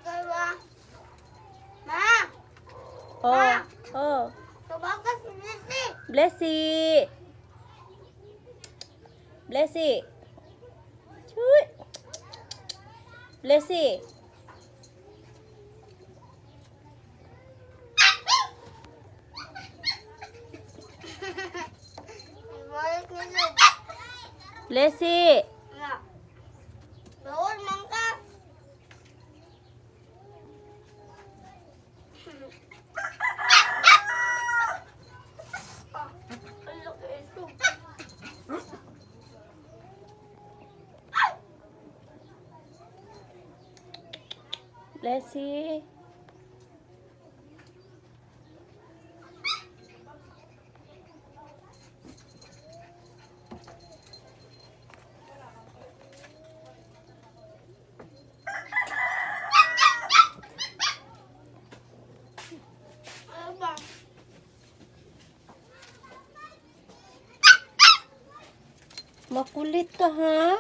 ba? Ma! Oh, oh. Tumakas si Blessy. Blessy. Blessy. Chuy. Blessy. Balik nila. Blessy. Nga. Bawal man ka. Ang laki ito. Blessy. Ano ba? Makulit ka, ha?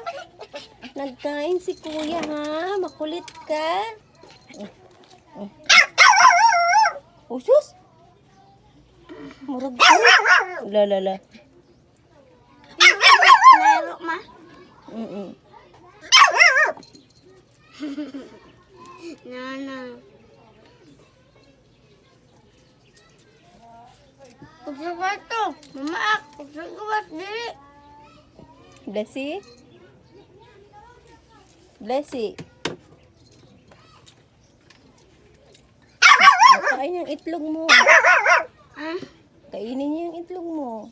Nagkain si kuya, ha? Makulit ka. Usus! Murag. La. Laro, ma. Nana. Pagsabat to. Mamaak. Pagsabat dili. Blessy? Blessy? Kain yung itlog mo. Ha? Kainin niyo yung itlog mo.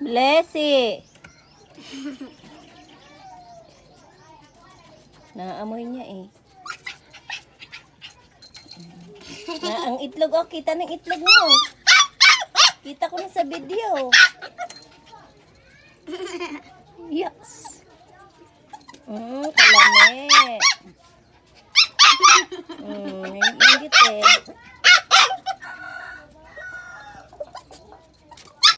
Blessy! Naamoy niya eh. Ang itlog, oh, kita ng itlog mo. Kita ko na sa video. Yes. Kalame. Ingit eh.